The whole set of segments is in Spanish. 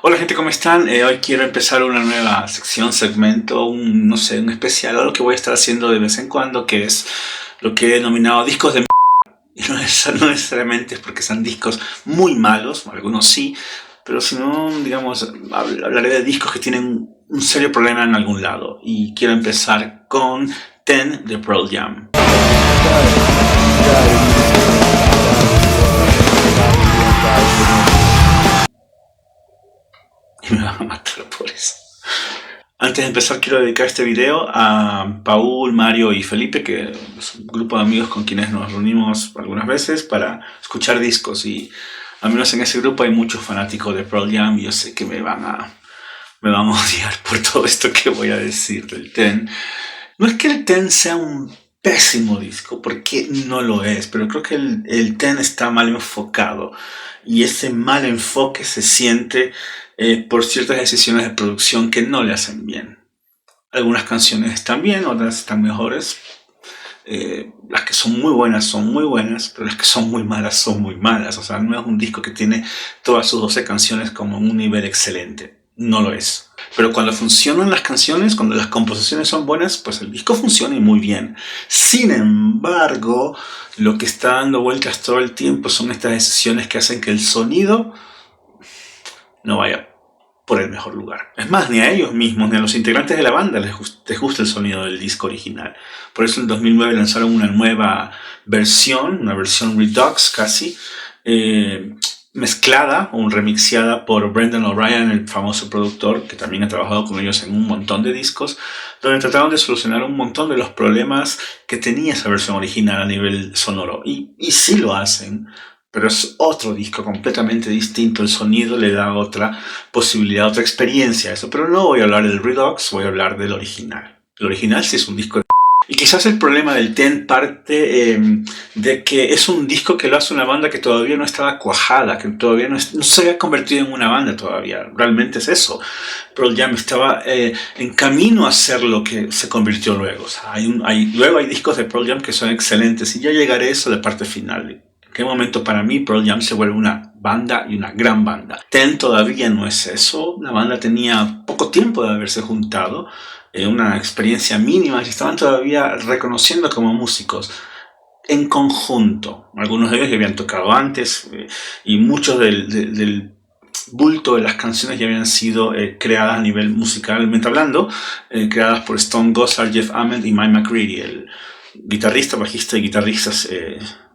Hola gente, ¿cómo están? Hoy quiero empezar una nueva sección, segmento, no sé, un especial, algo que voy a estar haciendo de vez en cuando, que es lo que he denominado discos de y no necesariamente es porque sean discos muy malos, algunos sí, pero si no, digamos, hablaré de discos que tienen un serio problema en algún lado. Y quiero empezar con Ten de Pearl Jam. Y me van a matar por eso. Antes de empezar quiero dedicar este video a Paul, Mario y Felipe, que es un grupo de amigos con quienes nos reunimos algunas veces para escuchar discos, y al menos en ese grupo hay muchos fanáticos de Pearl Jam y yo sé que me van a odiar por todo esto que voy a decir del Ten. No es que el Ten sea un pésimo disco, porque no lo es, pero creo que el Ten está mal enfocado y ese mal enfoque se siente por ciertas decisiones de producción que no le hacen bien. Algunas canciones están bien, otras están mejores. Las que son muy buenas, pero las que son muy malas. O sea, no es un disco que tiene todas sus 12 canciones como un nivel excelente. No lo es. Pero cuando funcionan las canciones, cuando las composiciones son buenas, pues el disco funciona y muy bien. Sin embargo, lo que está dando vueltas todo el tiempo son estas decisiones que hacen que el sonido no vaya por el mejor lugar. Es más, ni a ellos mismos, ni a los integrantes de la banda les gusta el sonido del disco original. Por eso en 2009 lanzaron una nueva versión, una versión Redux casi, mezclada o remixeada por Brendan O'Brien, el famoso productor que también ha trabajado con ellos en un montón de discos, donde trataron de solucionar un montón de los problemas que tenía esa versión original a nivel sonoro. Y sí lo hacen, pero es otro disco completamente distinto. El sonido le da otra posibilidad, otra experiencia a eso. Pero no voy a hablar del Redux, voy a hablar del original. El original sí es un disco de... Y quizás el problema del Ten parte de que es un disco que lo hace una banda que todavía no estaba cuajada, que todavía no se había convertido en una banda todavía. Realmente es eso. Pearl Jam estaba en camino a ser lo que se convirtió luego. O sea, luego hay discos de Pearl Jam que son excelentes, y ya llegaré a eso de parte final. ¿En qué momento para mí Pearl Jam se vuelve una banda y una gran banda? Ten todavía no es eso. La banda tenía poco tiempo de haberse juntado, una experiencia mínima, y estaban todavía reconociendo como músicos en conjunto. Algunos de ellos ya habían tocado antes, y muchos del bulto de las canciones ya habían sido creadas a nivel musicalmente hablando, creadas por Stone Gossard, Jeff Ament y Mike McCready, el guitarrista, bajista y guitarristas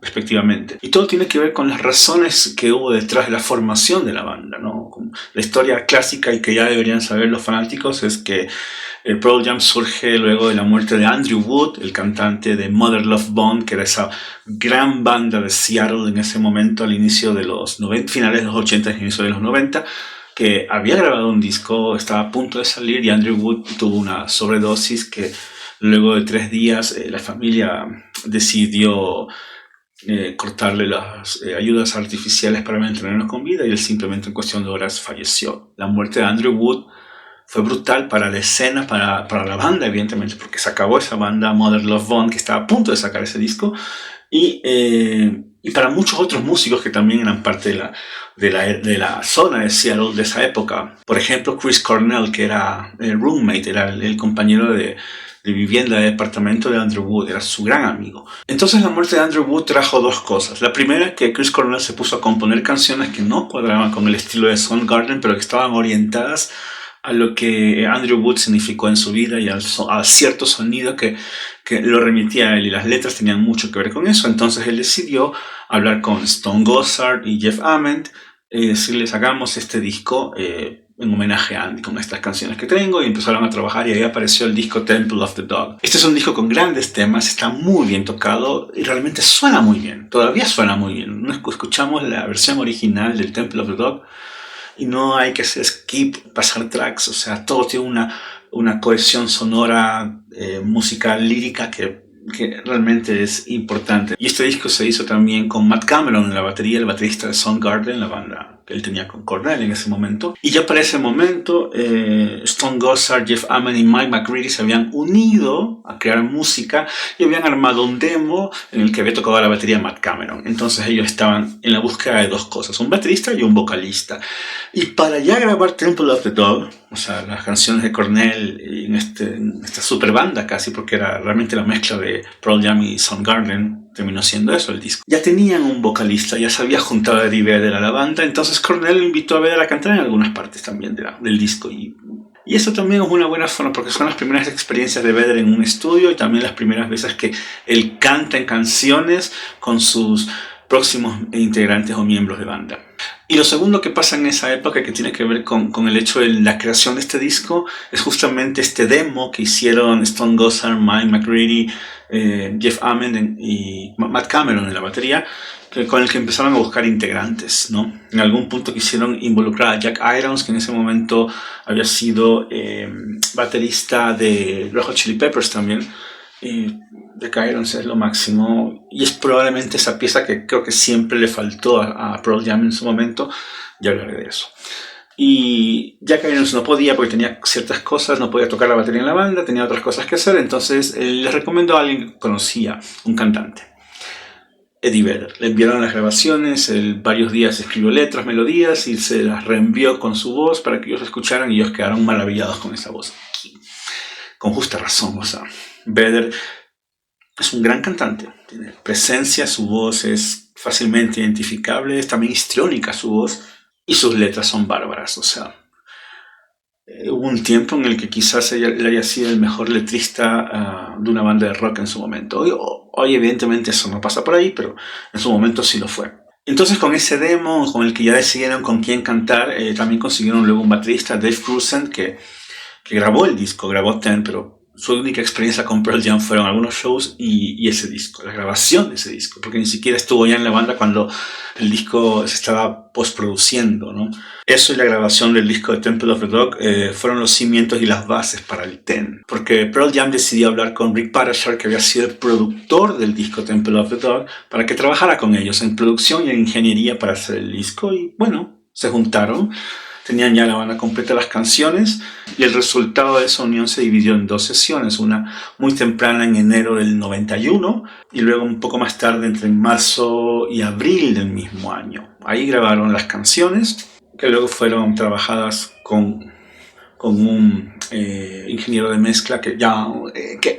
respectivamente. Y todo tiene que ver con las razones que hubo detrás de la formación de la banda, ¿no? La historia clásica, y que ya deberían saber los fanáticos, es que Pearl Jam surge luego de la muerte de Andrew Wood, el cantante de Mother Love Bone, que era esa gran banda de Seattle en ese momento, al inicio de los 90, finales de los 80 y inicio de los 90, que había grabado un disco, estaba a punto de salir, y Andrew Wood tuvo una sobredosis que luego de 3 días la familia decidió cortarle las ayudas artificiales para mantenerlo con vida, y él simplemente en cuestión de horas falleció. La muerte de Andrew Wood fue brutal para la escena, para la banda, evidentemente, porque se acabó esa banda Mother Love Bone, que estaba a punto de sacar ese disco, y para muchos otros músicos que también eran parte de la zona de Seattle de esa época. Por ejemplo, Chris Cornell, que era el roommate, era el compañero de vivienda, de departamento de Andrew Wood, era su gran amigo. Entonces la muerte de Andrew Wood trajo 2 cosas. La primera, que Chris Cornell se puso a componer canciones que no cuadraban con el estilo de Soundgarden, pero que estaban orientadas a lo que Andrew Wood significó en su vida y a cierto sonido que lo remitía a él, y las letras tenían mucho que ver con eso. Entonces él decidió hablar con Stone Gossard y Jeff Ament, decirles: hagamos este disco en homenaje a Andy con estas canciones que tengo, y empezaron a trabajar, y ahí apareció el disco Temple of the Dog. Este es un disco con grandes temas, está muy bien tocado y realmente suena muy bien, todavía suena muy bien. Escuchamos la versión original del Temple of the Dog y no hay que hacer skip, pasar tracks, o sea, todo tiene una cohesión sonora, musical, lírica que realmente es importante. Y este disco se hizo también con Matt Cameron en la batería, el baterista de Soundgarden, la banda que él tenía con Cornell en ese momento. Y ya para ese momento, Stone Gossard, Jeff Ament y Mike McCready se habían unido a crear música y habían armado un demo en el que había tocado la batería Matt Cameron. Entonces ellos estaban en la búsqueda de dos cosas, un baterista y un vocalista. Y para ya grabar Temple of the Dog, o sea, las canciones de Cornell en esta super banda casi, porque era realmente la mezcla de Pearl Jam y Soundgarden, terminó siendo eso el disco. Ya tenían un vocalista, ya se había juntado a Eddie Vedder a la banda, entonces Cornell invitó a Vedder a cantar en algunas partes también del disco. Y eso también es una buena forma, porque son las primeras experiencias de Vedder en un estudio y también las primeras veces que él canta en canciones con sus próximos integrantes o miembros de banda. Y lo segundo que pasa en esa época, que tiene que ver con el hecho de la creación de este disco, es justamente este demo que hicieron Stone Gossard, Mike McCready, Jeff Ament y Matt Cameron en la batería, con el que empezaron a buscar integrantes, ¿no? En algún punto quisieron involucrar a Jack Irons, que en ese momento había sido baterista de Red Hot Chili Peppers también. Jack Irons es lo máximo y es probablemente esa pieza que creo que siempre le faltó a Pearl Jam en su momento. Ya hablaré de eso. Y Jack Irons no podía porque tenía ciertas cosas, no podía tocar la batería en la banda, tenía otras cosas que hacer, entonces les recomendó a alguien que conocía, un cantante, Eddie Vedder. Le enviaron las grabaciones, él varios días escribió letras, melodías y se las reenvió con su voz para que ellos escucharan y ellos quedaron maravillados con esa voz. Con justa razón, o sea, Vedder es un gran cantante, tiene presencia, su voz es fácilmente identificable, es también histriónica su voz y sus letras son bárbaras, o sea, hubo un tiempo en el que quizás él haya sido el mejor letrista de una banda de rock en su momento. Hoy evidentemente eso no pasa por ahí, pero en su momento sí lo fue. Entonces con ese demo, con el que ya decidieron con quién cantar, también consiguieron luego un baterista, Dave Grusin, que grabó el disco, grabó Ten, pero su única experiencia con Pearl Jam fueron algunos shows y ese disco, la grabación de ese disco, porque ni siquiera estuvo ya en la banda cuando el disco se estaba postproduciendo, ¿no? Eso y la grabación del disco de Temple of the Dog fueron los cimientos y las bases para el Ten, porque Pearl Jam decidió hablar con Rick Parashar, que había sido el productor del disco Temple of the Dog, para que trabajara con ellos en producción y en ingeniería para hacer el disco, y bueno, se juntaron. Tenían ya la banda completa, las canciones, y el resultado de esa unión se dividió en dos sesiones, una muy temprana en enero del 91 y luego un poco más tarde entre marzo y abril del mismo año. Ahí grabaron las canciones que luego fueron trabajadas con un ingeniero de mezcla que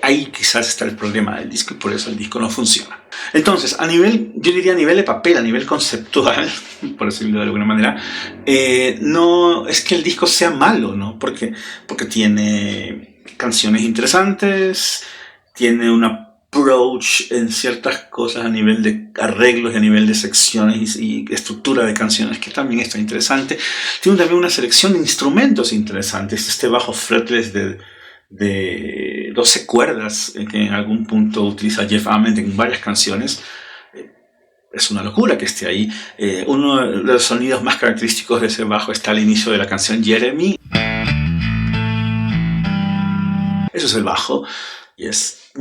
ahí quizás está el problema del disco y por eso el disco no funciona. Entonces, yo diría a nivel de papel, a nivel conceptual, por decirlo de alguna manera, no es que el disco sea malo, ¿no? Porque tiene canciones interesantes, tiene un approach en ciertas cosas a nivel de arreglos y a nivel de secciones y estructura de canciones que también está interesante. Tiene también una selección de instrumentos interesantes, este bajo fretless de 12 cuerdas que en algún punto utiliza Jeff Ament en varias canciones. Es una locura que esté ahí. Uno de los sonidos más característicos de ese bajo está al inicio de la canción Jeremy. Eso es el bajo y es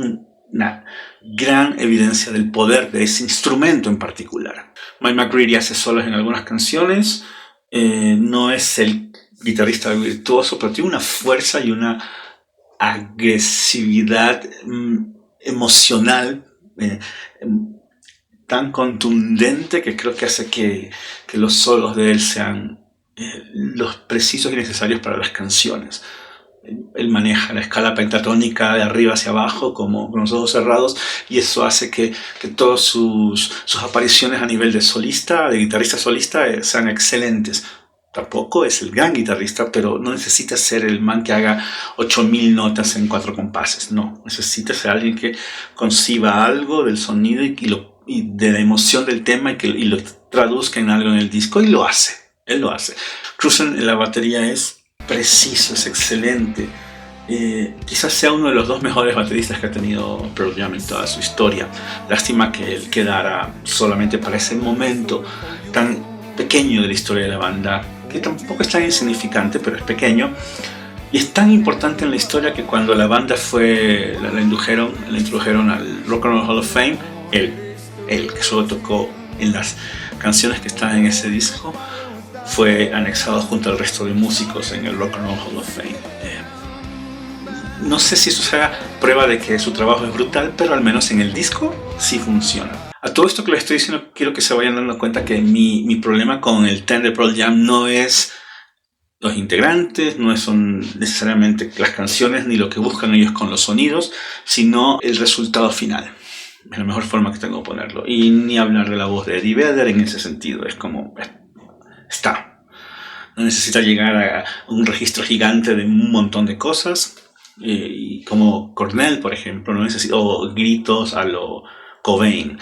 una gran evidencia del poder de ese instrumento en particular. Mike McCready hace solos en algunas canciones, no es el guitarrista virtuoso, pero tiene una fuerza y una agresividad emocional tan contundente que creo que hace que los solos de él sean los precisos y necesarios para las canciones. Él maneja la escala pentatónica de arriba hacia abajo como con los ojos cerrados y eso hace que todas sus apariciones a nivel de solista, de guitarrista solista, sean excelentes. Tampoco es el gran guitarrista, pero no necesita ser el man que haga 8000 notas en 4 compases. No, necesita ser alguien que conciba algo del sonido y de la emoción del tema y lo traduzca en algo en el disco, y lo hace. Él lo hace. Grusin en la batería es preciso, es excelente. Quizás sea uno de los 2 mejores bateristas que ha tenido Pearl Jam en toda su historia. Lástima que él quedara solamente para ese momento tan pequeño de la historia de la banda, que tampoco es tan insignificante, pero es pequeño. Y es tan importante en la historia que cuando la banda la introdujeron al Rock and Roll Hall of Fame, él que solo tocó en las canciones que están en ese disco, fue anexado junto al resto de músicos en el Rock and Roll Hall of Fame. No sé si eso sea prueba de que su trabajo es brutal, pero al menos en el disco sí funciona. A todo esto que les estoy diciendo, quiero que se vayan dando cuenta que mi problema con el 10 de Pearl Jam no es los integrantes, no son necesariamente las canciones ni lo que buscan ellos con los sonidos, sino el resultado final. Es la mejor forma que tengo de ponerlo. Y ni hablar de la voz de Eddie Vedder en ese sentido. Es como... está. No necesita llegar a un registro gigante de un montón de cosas. Y como Cornell, por ejemplo, no necesita... o gritos a lo Cobain.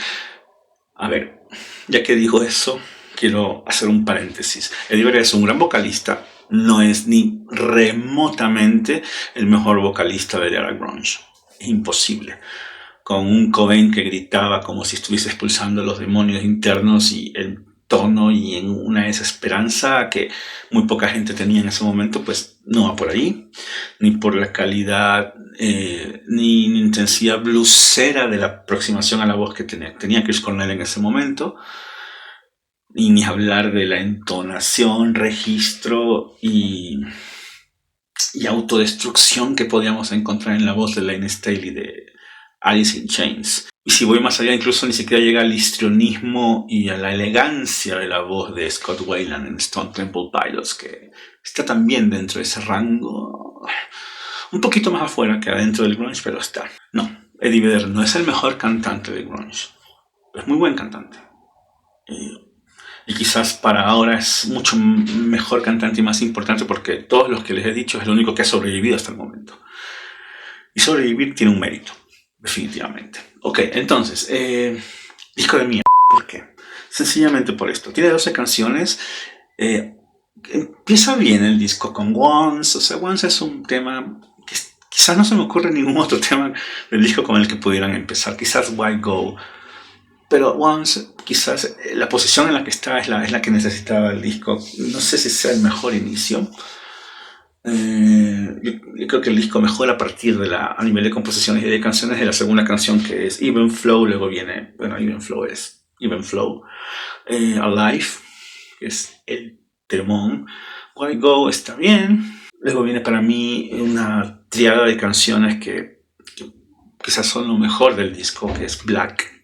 A ver, ya que digo eso, quiero hacer un paréntesis. Eddie Vedder es un gran vocalista. No es ni remotamente el mejor vocalista de la era grunge. Es imposible. Con un Cobain que gritaba como si estuviese expulsando los demonios internos y el tono y en una desesperanza que muy poca gente tenía en ese momento, pues no va por ahí, ni por la calidad ni intensidad bluesera de la aproximación a la voz que tenía Chris Cornell en ese momento, y ni hablar de la entonación, registro y autodestrucción que podíamos encontrar en la voz de Layne Staley de Alice in Chains. Y si voy más allá, incluso ni siquiera llega al histrionismo y a la elegancia de la voz de Scott Weiland en Stone Temple Pilots, que está también dentro de ese rango, un poquito más afuera que adentro del grunge, pero está. No, Eddie Vedder no es el mejor cantante de grunge, es muy buen cantante. Y quizás para ahora es mucho mejor cantante y más importante porque todos los que les he dicho es el único que ha sobrevivido hasta el momento. Y sobrevivir tiene un mérito, definitivamente. Ok, entonces, disco de mierda. ¿Por qué? Sencillamente por esto. Tiene 12 canciones. Empieza bien el disco con Once. O sea, Once es un tema que quizás no se me ocurre ningún otro tema del disco con el que pudieran empezar. Quizás Why Go. Pero Once, quizás la posición en la que está es la que necesitaba el disco. No sé si sea el mejor inicio. Yo creo que el disco mejora a partir de a nivel de composiciones y de canciones de la segunda canción, que es Even Flow. Luego viene, Even Flow es Even Flow. Alive, que es el temón. Why Go está bien. Luego viene para mí una triada de canciones que quizás son lo mejor del disco, que es Black,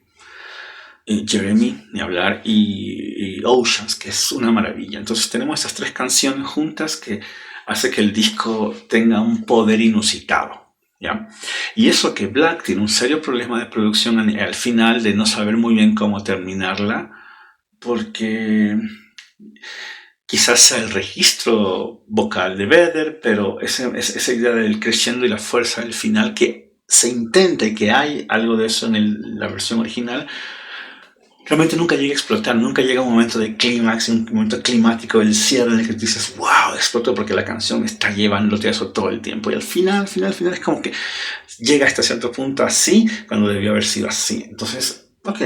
Jeremy, ni hablar, y Oceans, que es una maravilla. Entonces tenemos esas tres canciones juntas que hace que el disco tenga un poder inusitado, ¿ya? Y eso que Black tiene un serio problema de producción al final, de no saber muy bien cómo terminarla, porque quizás sea el registro vocal de Vedder, pero esa idea del crescendo y la fuerza del final, que se intenta y que hay algo de eso en la versión original, realmente nunca llega a explotar, nunca llega un momento de clímax, un momento climático del cierre en el que tú dices, wow, explotó, porque la canción está llevándote a eso todo el tiempo. Y al final es como que llega hasta cierto punto así, cuando debió haber sido así. Entonces, ok,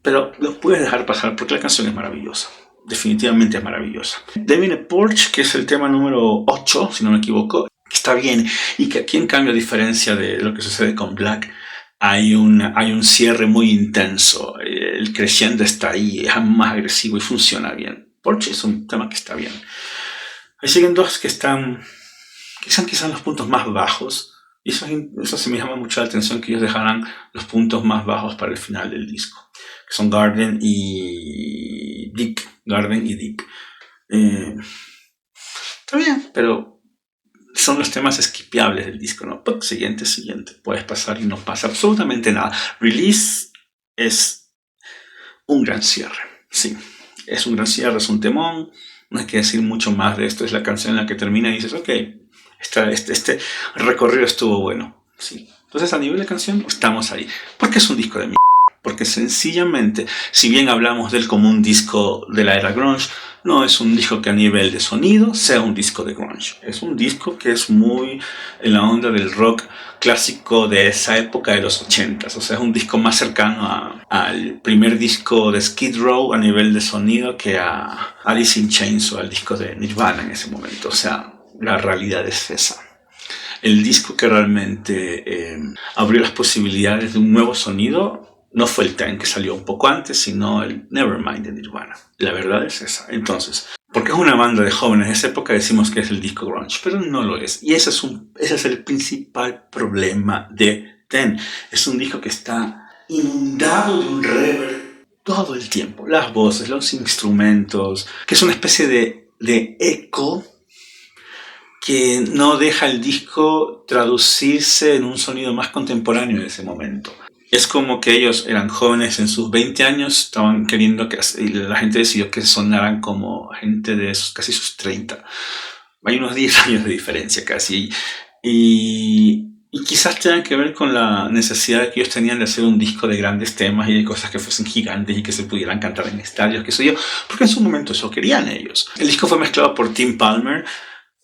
pero lo puedes dejar pasar porque la canción es maravillosa. Definitivamente es maravillosa. Devin a Porch, que es el tema número 8, si no me equivoco, está bien. Y que aquí, en cambio, a diferencia de lo que sucede con Black, hay un cierre muy intenso. El crescendo está ahí, es más agresivo y funciona bien. Porch es un tema que está bien. Ahí siguen dos que están quizás los puntos más bajos. Y eso se me llama mucho la atención, que ellos dejaran los puntos más bajos para el final del disco, que son Garden y Deep. Garden y Deep. Está bien, pero son los temas esquipeables del disco, ¿no? Pop, siguiente. Puedes pasar y no pasa absolutamente nada. Release es un gran cierre. Sí, es un gran cierre, es un temón. No hay que decir mucho más de esto. Es la canción en la que termina y dices, ok, este recorrido estuvo bueno. Sí. Entonces, a nivel de canción, estamos ahí. Porque es un disco de mierda. Porque sencillamente, si bien hablamos de él como un disco de la era grunge, no es un disco que a nivel de sonido sea un disco de grunge. Es un disco que es muy en la onda del rock clásico de esa época de los 80s. O sea, es un disco más cercano al primer disco de Skid Row a nivel de sonido que a Alice in Chains o al disco de Nirvana en ese momento. O sea, la realidad es esa. El disco que realmente abrió las posibilidades de un nuevo sonido no fue el Ten, que salió un poco antes, sino el Nevermind de Nirvana. La verdad es esa. Entonces, Porque es una banda de jóvenes de esa época, decimos que es el disco grunge, pero no lo es. Y ese es el principal problema de Ten. Es un disco que está inundado de un reverb todo el tiempo. Las voces, los instrumentos, que es una especie de eco que no deja el disco traducirse en un sonido más contemporáneo de ese momento. Es como que ellos eran jóvenes en sus 20 años, estaban queriendo que y la gente decidió que sonaran como gente de casi sus 30. Hay unos 10 años de diferencia casi. Y quizás tengan que ver con la necesidad que ellos tenían de hacer un disco de grandes temas y de cosas que fuesen gigantes y que se pudieran cantar en estadios, qué sé yo, porque en su momento eso querían ellos. El disco fue mezclado por Tim Palmer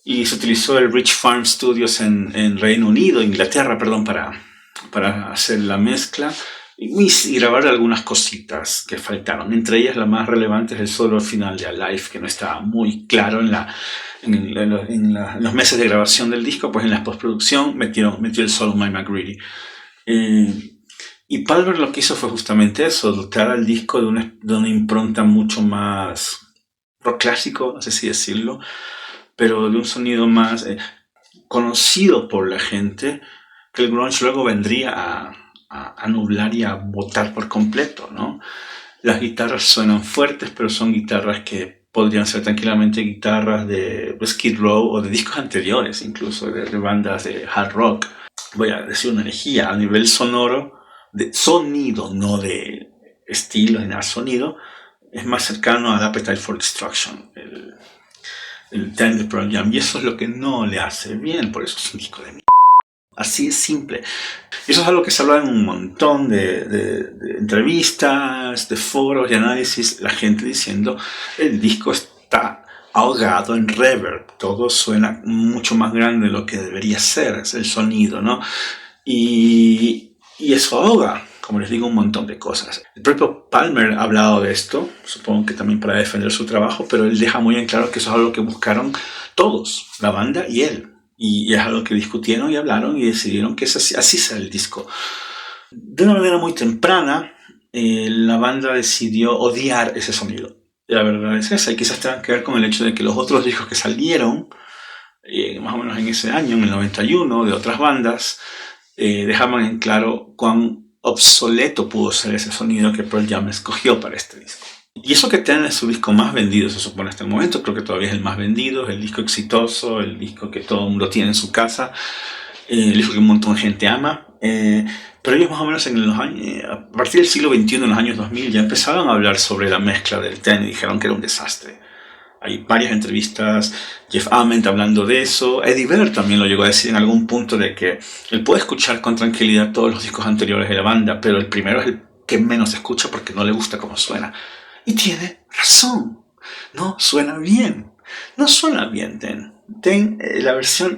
y se utilizó el Rich Farm Studios en Reino Unido, Inglaterra, perdón, para hacer la mezcla y grabar algunas cositas que faltaron. Entre ellas la más relevante es el solo final de Alive, que no estaba muy claro en los meses de grabación del disco. Pues en la postproducción metió el solo Mike McGready. Y Palmer lo que hizo fue justamente eso, dotar al disco de una impronta mucho más rock clásico, no sé si decirlo, pero de un sonido más conocido por la gente, que el grunge luego vendría a nublar y a botar por completo, ¿no? Las guitarras suenan fuertes, pero son guitarras que podrían ser tranquilamente guitarras de Skid Row o de discos anteriores, incluso de bandas de hard rock. Voy a decir una herejía a nivel sonoro, de sonido, no de estilo ni nada, sonido, es más cercano al Appetite for Destruction, el Ten de Pearl Jam, y eso es lo que no le hace bien, por eso es un disco de mierda. Así es simple. Y eso es algo que se habla en un montón de entrevistas, de foros y análisis, la gente diciendo el disco está ahogado en reverb, todo suena mucho más grande de lo que debería ser, es el sonido, ¿no? Y eso ahoga, como les digo, un montón de cosas. El propio Palmer ha hablado de esto, supongo que también para defender su trabajo, pero él deja muy en claro que eso es algo que buscaron todos, la banda y él. Y es algo que discutieron y hablaron y decidieron que así sea el disco. De una manera muy temprana, la banda decidió odiar ese sonido. Y la verdad es esa, y quizás tenga que ver con el hecho de que los otros discos que salieron, más o menos en ese año, en el 91, de otras bandas, dejaban en claro cuán obsoleto pudo ser ese sonido que Pearl Jam escogió para este disco. Y eso que Ten es su disco más vendido, se supone hasta el momento, creo que todavía es el más vendido, es el disco exitoso, el disco que todo el mundo tiene en su casa, el disco que un montón de gente ama, pero ellos más o menos en los años, a partir del siglo XXI, en los años 2000, ya empezaron a hablar sobre la mezcla del Ten y dijeron que era un desastre. Hay varias entrevistas, Jeff Ament hablando de eso, Eddie Vedder también lo llegó a decir en algún punto de que él puede escuchar con tranquilidad todos los discos anteriores de la banda, pero el primero es el que menos escucha porque no le gusta cómo suena. Y tiene razón, no suena bien, no suena bien Ten. La versión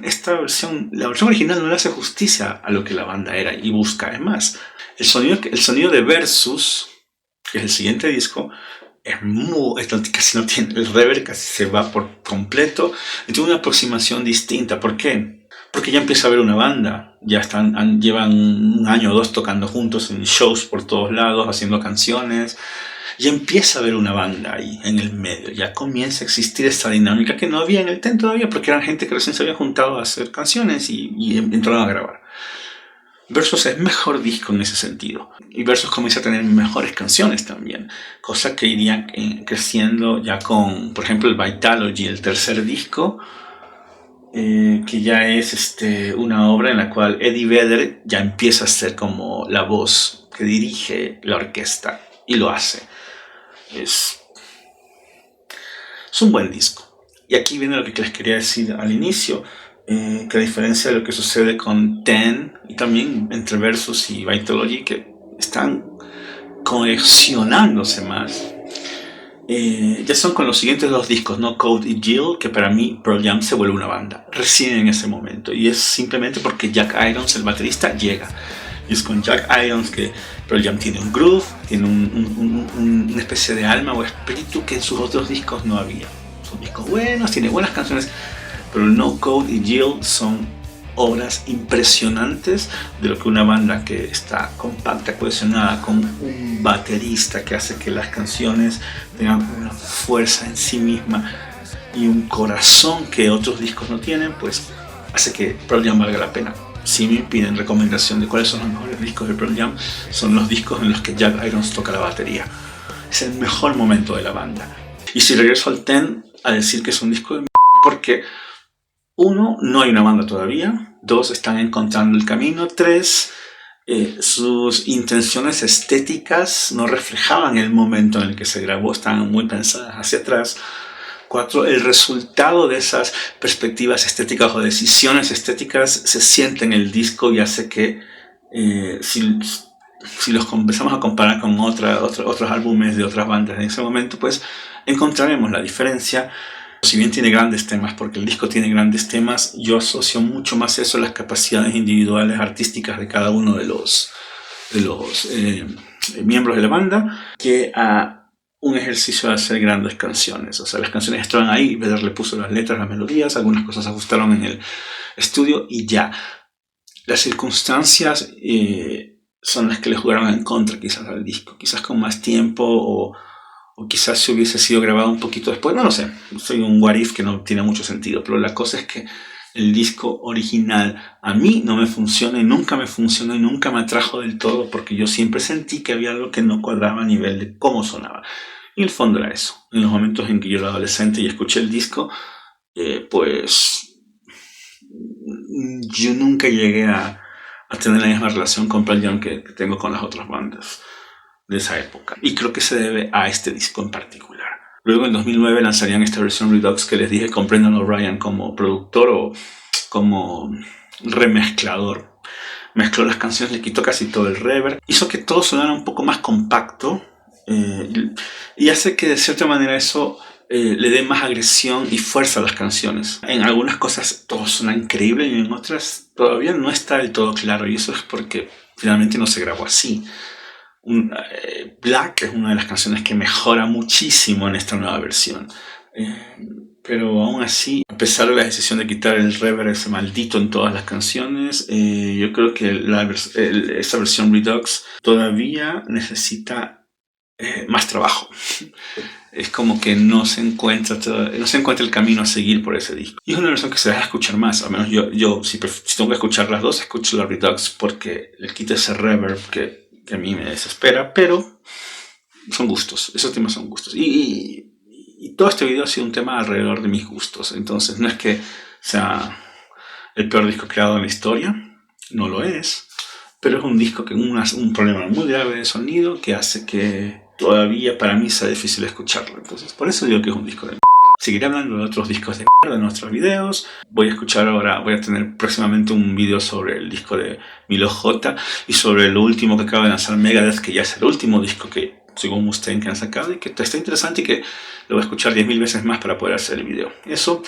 original no le hace justicia a lo que la banda era y busca. Es más, el sonido de Versus, que es el siguiente disco, casi no tiene, el reverb casi se va por completo y tiene una aproximación distinta. ¿Por qué? Porque ya empieza a haber una banda, llevan un año o dos tocando juntos en shows por todos lados, haciendo canciones. Ya empieza a haber una banda ahí en el medio, ya comienza a existir esta dinámica que no había en el Ten todavía, porque eran gente que recién se había juntado a hacer canciones y entraron a grabar. Versus es mejor disco en ese sentido, y Versus comienza a tener mejores canciones también, cosa que iría creciendo ya con, por ejemplo, el Vitalogy, el tercer disco, que ya es una obra en la cual Eddie Vedder ya empieza a ser como la voz que dirige la orquesta, y lo hace. Es un buen disco. Y aquí viene lo que les quería decir al inicio, que a diferencia de lo que sucede con Ten y también entre Versus y Vitalogy, que están conexionándose más, ya son con los siguientes dos discos, No Code y Jill, que para mí Pearl Jam se vuelve una banda recién en ese momento, y es simplemente porque Jack Irons, el baterista, llega. Y es con Jack Irons que Pearl Jam tiene un groove, tiene una especie de alma o espíritu que en sus otros discos no había. Son discos buenos, tiene buenas canciones, pero No Code y Jill son obras impresionantes de lo que una banda que está compacta, cohesionada, con un baterista que hace que las canciones tengan una fuerza en sí misma, y un corazón que otros discos no tienen, pues hace que Pearl Jam valga la pena. Si me piden recomendación de cuáles son los mejores discos de Pearl Jam, son los discos en los que Jack Irons toca la batería. Es el mejor momento de la banda. Y si regreso al Ten a decir que es un disco de porque 1, no hay una banda todavía. 2, están encontrando el camino. 3, sus intenciones estéticas no reflejaban el momento en el que se grabó, estaban muy pensadas hacia atrás. 4, el resultado de esas perspectivas estéticas o decisiones estéticas se siente en el disco y hace que si los empezamos a comparar con otros álbumes de otras bandas en ese momento, pues encontraremos la diferencia. Si bien tiene grandes temas, porque el disco tiene grandes temas, yo asocio mucho más eso a las capacidades individuales artísticas de cada uno de los miembros de la banda que a un ejercicio de hacer grandes canciones. O sea, las canciones estaban ahí, Vedder le puso las letras, las melodías, algunas cosas se ajustaron en el estudio y ya. Las circunstancias son las que le jugaron en contra quizás al disco, quizás con más tiempo o quizás si hubiese sido grabado un poquito después, no lo sé, soy un what if que no tiene mucho sentido, pero la cosa es que el disco original a mí no me funciona y nunca me funcionó y nunca me atrajo del todo porque yo siempre sentí que había algo que no cuadraba a nivel de cómo sonaba. Y el fondo era eso. En los momentos en que yo era adolescente y escuché el disco, pues yo nunca llegué a tener la misma relación con Pearl Jam que tengo con las otras bandas de esa época. Y creo que se debe a este disco en particular. Luego en 2009 lanzarían esta versión Redux que les dije con Brendan O'Brien como productor o como remezclador. Mezcló las canciones, le quitó casi todo el reverb, hizo que todo sonara un poco más compacto y hace que de cierta manera eso le dé más agresión y fuerza a las canciones. En algunas cosas todo suena increíble y en otras todavía no está del todo claro y eso es porque finalmente no se grabó así. Black es una de las canciones que mejora muchísimo en esta nueva versión. Pero aún así, a pesar de la decisión de quitar el reverb ese maldito en todas las canciones, yo creo que esa versión Redux todavía necesita más trabajo. Es como que no se encuentra el camino a seguir por ese disco. Y es una versión que se deja escuchar más. Al menos yo si tengo que escuchar las dos, escucho la Redux porque le quita ese reverb que a mí me desespera, pero son gustos. Esos temas son gustos. Y todo este video ha sido un tema alrededor de mis gustos. Entonces no es que sea el peor disco creado en la historia, no lo es, pero es un disco que un problema muy grave de sonido que hace que todavía para mí sea difícil escucharlo. Entonces por eso digo que es un disco de Seguiré hablando de otros discos de nuestros videos. Voy a tener próximamente un video sobre el disco de Milo J y sobre lo último que acaba de lanzar Megadeth, que ya es el último disco que según Mustaine que han sacado y que está interesante y que lo voy a escuchar 10.000 veces más para poder hacer el video. Eso,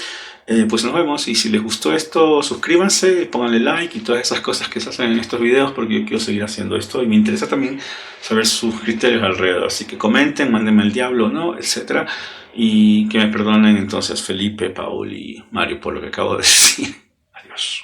pues nos vemos y si les gustó esto, suscríbanse, pónganle like y todas esas cosas que se hacen en estos videos porque yo quiero seguir haciendo esto y me interesa también saber sus criterios alrededor. Así que comenten, mándenme al diablo o no, etcétera. Y que me perdonen entonces Felipe, Paul y Mario por lo que acabo de decir. Adiós.